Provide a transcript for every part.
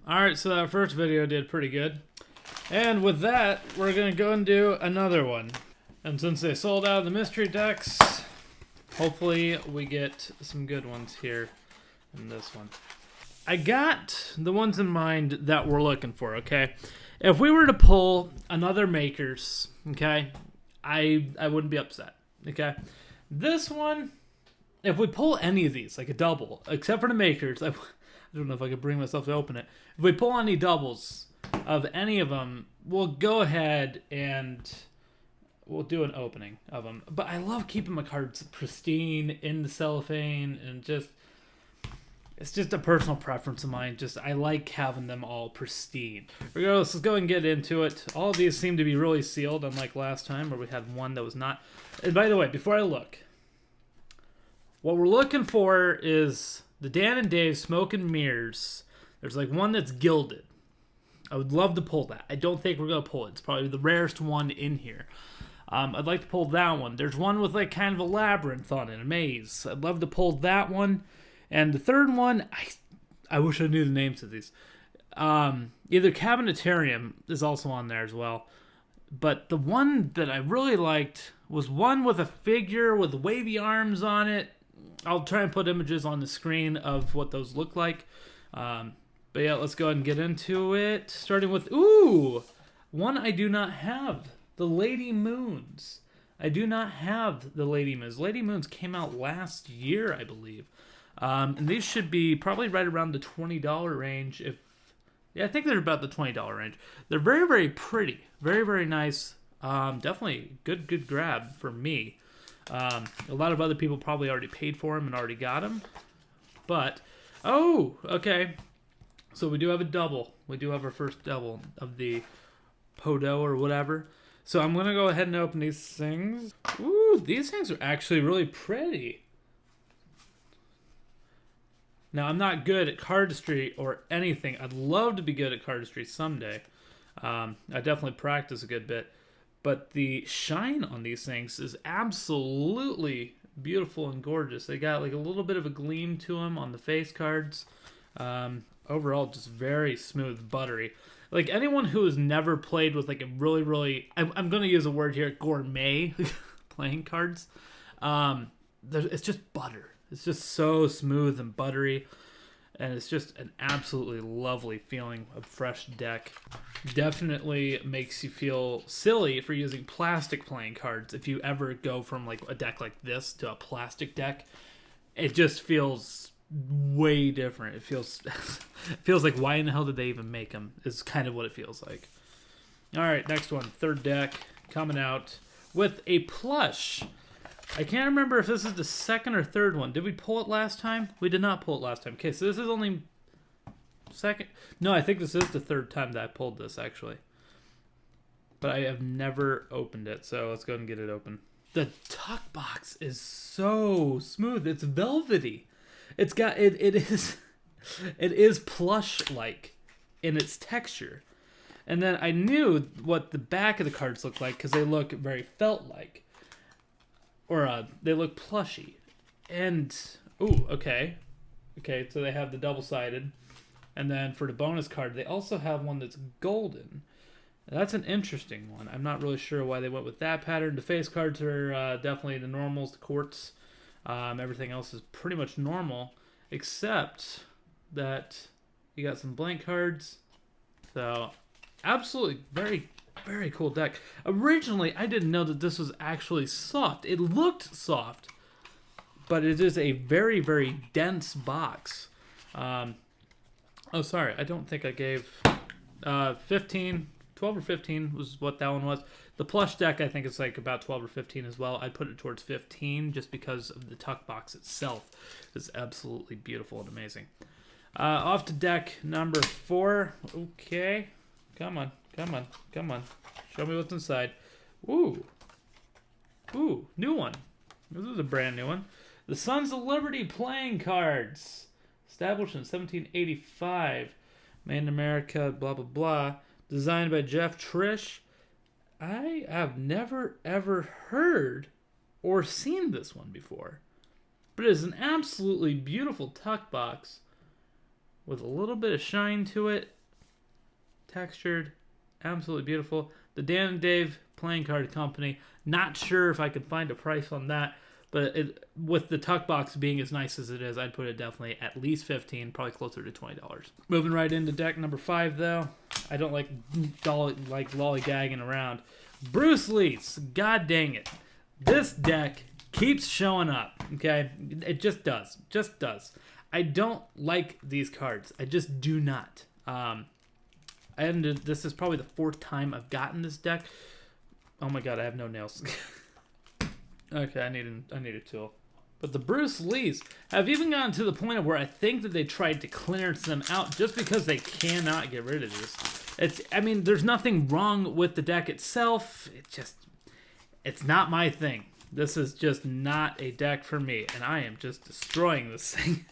Alright, so that first video did pretty good. And with that, we're going to go and do another one. And since they sold out of the mystery decks, hopefully we get some good ones here in this one. I got the ones in mind that we're looking for, okay? If we were to pull another Makers, okay, I wouldn't be upset, okay? This one, if we pull any of these, like a double, except for the Makers, I don't know if I could bring myself to open it. If we pull any doubles of any of them, we'll go ahead and we'll do an opening of them. But I love keeping my cards pristine in the cellophane, and it's just a personal preference of mine. I like having them all pristine. Regardless, let's go and get into it. All of these seem to be really sealed, unlike last time where we had one that was not. And by the way, before I look, what we're looking for is the Dan and Dave Smoke and Mirrors. There's like one that's gilded. I would love to pull that. I don't think we're going to pull it. It's probably the rarest one in here. I'd like to pull that one. There's one with like kind of a labyrinth on it, a maze. I'd love to pull that one. And the third one, I wish I knew the names of these. Either Cabinetarium is also on there as well. But the one that I really liked was one with a figure with wavy arms on it. I'll try and put images on the screen of what those look like. But yeah, let's go ahead and get into it. Starting with, one I do not have. The Lady Moons. I do not have the Lady Moons. Lady Moons came out last year, I believe. And these should be probably right around the $20 range. I think they're about the $20 range. They're very, very pretty. Very, very nice. Definitely good grab for me. A lot of other people probably already paid for them and already got them. But, okay. So we do have a double. We do have our first double of the Podo or whatever. So I'm going to go ahead and open these things. Ooh, these things are actually really pretty. Now, I'm not good at cardistry or anything. I'd love to be good at cardistry someday. I definitely practice a good bit. But the shine on these things is absolutely beautiful and gorgeous. They got like a little bit of a gleam to them on the face cards. Overall, just very smooth, buttery. Like anyone who has never played with like a really, I'm going to use a word here, gourmet playing cards. It's just butter. It's just so smooth and buttery. And it's just an absolutely lovely feeling of fresh deck. Definitely makes you feel silly for using plastic playing cards. If you ever go from like a deck like this to a plastic deck, it just feels way different. It feels like, why in the hell did they even make them? Is kind of what it feels like. All right, next one, third deck coming out with a plush. I can't remember if this is the second or third one. Did we pull it last time? We did not pull it last time. Okay, so this is only second. No, I think this is the third time that I pulled this, actually. But I have never opened it, so let's go ahead and get it open. The tuck box is so smooth. It's velvety. It's got it is plush-like in its texture. And then I knew what the back of the cards look like because they look very felt-like. Or they look plushy. And, okay. Okay, so they have the double-sided. And then for the bonus card, they also have one that's golden. That's an interesting one. I'm not really sure why they went with that pattern. The face cards are definitely the normals, the quartz. Everything else is pretty much normal, except that you got some blank cards. So, absolutely very, very cool deck. Originally, I didn't know that this was actually soft. It looked soft, but it is a very, very dense box. Sorry, I don't think I gave 15... 12 or 15 was what that one was. The plush deck, I think, is like about 12 or 15 as well. I'd put it towards 15 just because of the tuck box itself. It's absolutely beautiful and amazing. Off to deck number 4. Okay. Come on. Show me what's inside. Ooh, new one. This is a brand new one. The Sons of Liberty playing cards. Established in 1785. Made in America, blah, blah, blah. Designed by Jeff Trish. I have never, ever heard or seen this one before. But it is an absolutely beautiful tuck box with a little bit of shine to it. textured, absolutely beautiful. The Dan and Dave Playing Card Company. Not sure if I could find a price on that, but with the tuck box being as nice as it is, I'd put it definitely at least $15, probably closer to $20. Moving right into deck number 5, though. I don't like lollygagging around. Bruce Lee's. God dang it. This deck keeps showing up, okay? It just does. Just does. I don't like these cards. I just do not. This is probably the 4th time I've gotten this deck. Oh my god, I have no nails. Okay, I need a tool. But the Bruce Lees have even gotten to the point of where I think that they tried to clearance them out just because they cannot get rid of this. I mean, there's nothing wrong with the deck itself. It's not my thing. This is just not a deck for me, and I am just destroying this thing.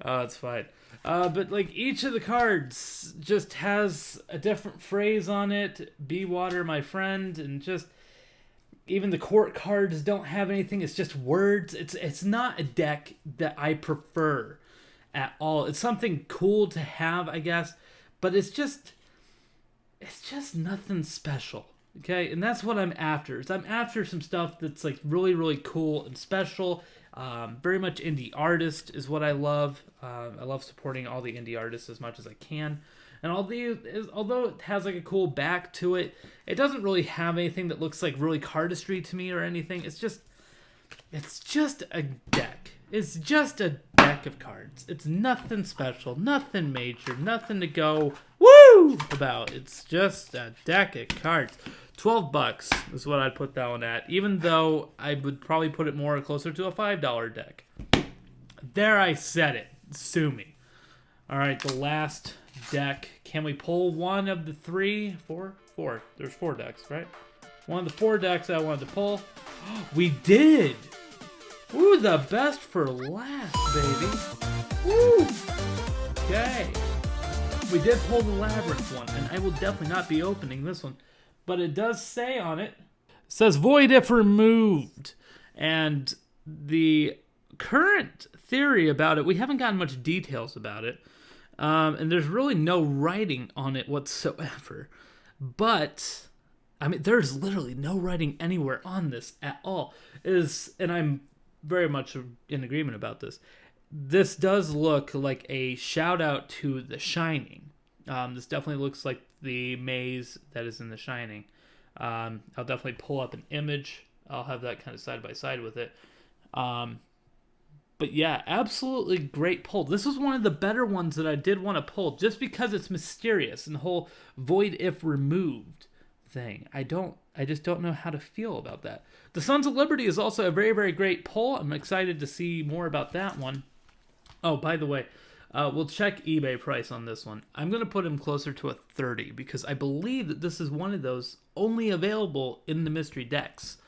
Oh, it's fine. But like each of the cards just has a different phrase on it. Be water, my friend, and just even the court cards don't have anything. It's just words. It's not a deck that I prefer at all. It's something cool to have, I guess, but it's just nothing special. Okay, and that's what I'm after. I'm after some stuff that's like really, really cool and special. Very much indie artist is what I love. I love supporting all the indie artists as much as I can. And although it has like a cool back to it, it doesn't really have anything that looks like really cardistry to me or anything. It's just a deck. It's just a deck of cards. It's nothing special, nothing major, nothing to go woo about. It's just a deck of cards. $12 is what I'd put that one at, even though I would probably put it more closer to a $5 deck. There, I said it. Sue me. All right, the last deck. Can we pull one of the 3, 4? 4. There's 4 decks, right? One of the 4 decks I wanted to pull. We did! Ooh, the best for last, baby. Woo! Okay. We did pull the Labyrinth one, and I will definitely not be opening this one. But it does say on it, says void if removed. And the current theory about it, we haven't gotten much details about it. And there's really no writing on it whatsoever. But, I mean, there's literally no writing anywhere on this at all. And I'm very much in agreement about this. This does look like a shout out to The Shining. This definitely looks like the maze that is in The Shining. I'll definitely pull up an image. I'll have that kind of side by side with it. But yeah, absolutely great pull. This was one of the better ones that I did want to pull just because it's mysterious and the whole void if removed thing. I just don't know how to feel about that. The Sons of Liberty is also a very, very great pull. I'm excited to see more about that one. Oh, by the way, we'll check eBay price on this one. I'm going to put him closer to a 30 because I believe that this is one of those only available in the mystery decks.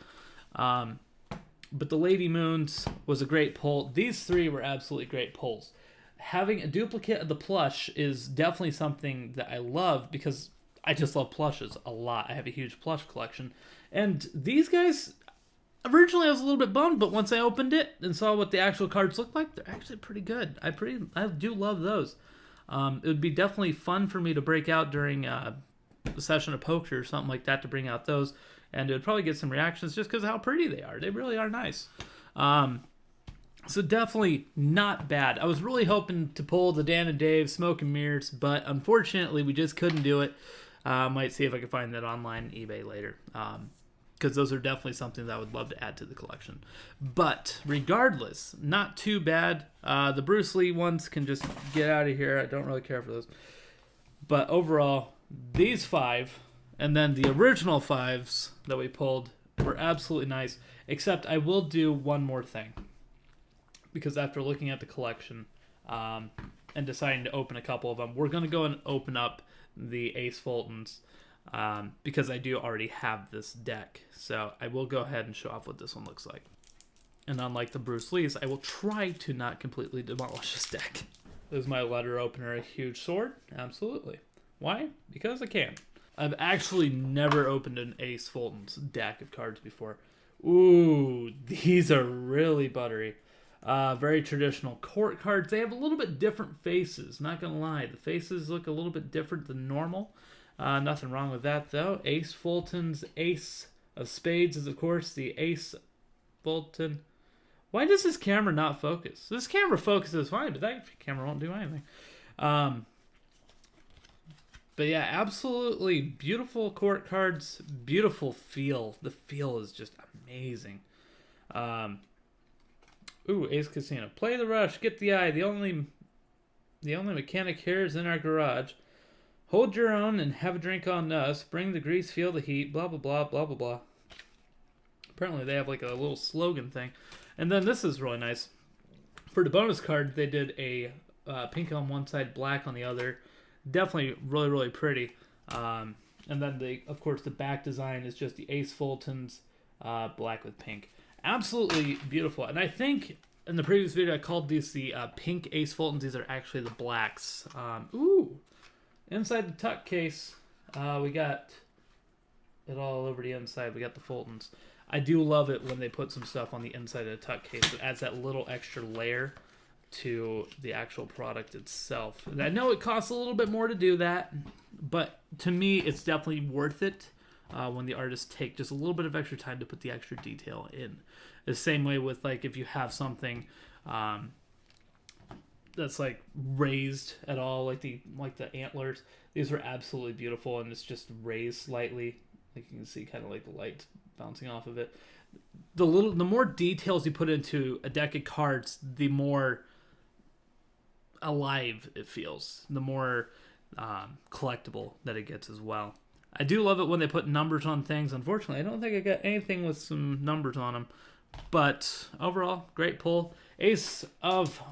But the Lady Moons was a great pull. These 3 were absolutely great pulls. Having a duplicate of the plush is definitely something that I love because I just love plushes a lot. I have a huge plush collection. And these guys, originally I was a little bit bummed, but once I opened it and saw what the actual cards look like, they're actually pretty good. I do love those. It would be definitely fun for me to break out during a session of poker or something like that to bring out those. And it would probably get some reactions just because of how pretty they are. They really are nice. So definitely not bad. I was really hoping to pull the Dan and Dave Smoke and Mirrors, but unfortunately we just couldn't do it. Might see if I can find that online on eBay later. Because those are definitely something that I would love to add to the collection. But regardless, not too bad. The Bruce Lee ones can just get out of here. I don't really care for those. But overall, these 5, and then the original 5s that we pulled were absolutely nice. Except I will do one more thing. Because after looking at the collection and deciding to open a couple of them, we're going to go and open up the Ace Fultons. Because I do already have this deck. So I will go ahead and show off what this one looks like. And unlike the Bruce Lees, I will try to not completely demolish this deck. This is my letter opener, a huge sword. Absolutely. Why? Because I can. I've actually never opened an Ace Fulton's deck of cards before. Ooh, these are really buttery. Very traditional court cards. They have a little bit different faces, not going to lie. The faces look a little bit different than normal. Nothing wrong with that, though. Ace Fulton's Ace of Spades is, of course, the Ace Fulton. Why does this camera not focus? This camera focuses fine, but that camera won't do anything. But yeah, absolutely beautiful court cards. Beautiful feel. The feel is just amazing. Ooh, Ace Casino. Play the rush. Get the eye. The only mechanic here is in our garage. Hold your own and have a drink on us. Bring the grease, feel the heat. Blah, blah, blah, blah, blah, blah. Apparently they have like a little slogan thing. And then this is really nice. For the bonus card, they did a pink on one side, black on the other. Definitely really, really pretty. And then, of course, the back design is just the Ace Fulton's black with pink. Absolutely beautiful. And I think in the previous video I called these the pink Ace Fultons. These are actually the blacks. Ooh. Inside the tuck case, we got it all over the inside. We got the Fultons. I do love it when they put some stuff on the inside of the tuck case. It adds that little extra layer to the actual product itself. And I know it costs a little bit more to do that, but to me, it's definitely worth it when the artists take just a little bit of extra time to put the extra detail in. The same way with like if you have something that's like raised at all, like the antlers. These are absolutely beautiful, and it's just raised slightly. Like you can see, kind of like the light bouncing off of it. The more details you put into a deck of cards, the more alive it feels. The more collectible that it gets as well. I do love it when they put numbers on things. Unfortunately, I don't think I got anything with some numbers on them. But overall, great pull. Ace of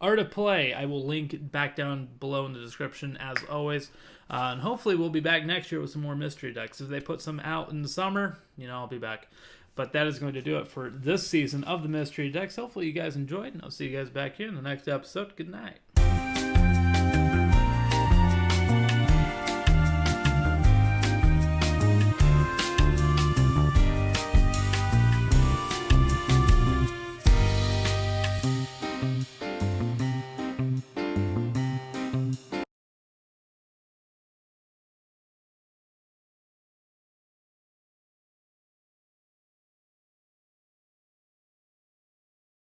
Art of Play. I will link back down below in the description as always. And hopefully we'll be back next year with some more mystery decks. If they put some out in the summer, I'll be back. But that is going to do it for this season of the mystery decks. Hopefully you guys enjoyed, and I'll see you guys back here in the next episode. Good night.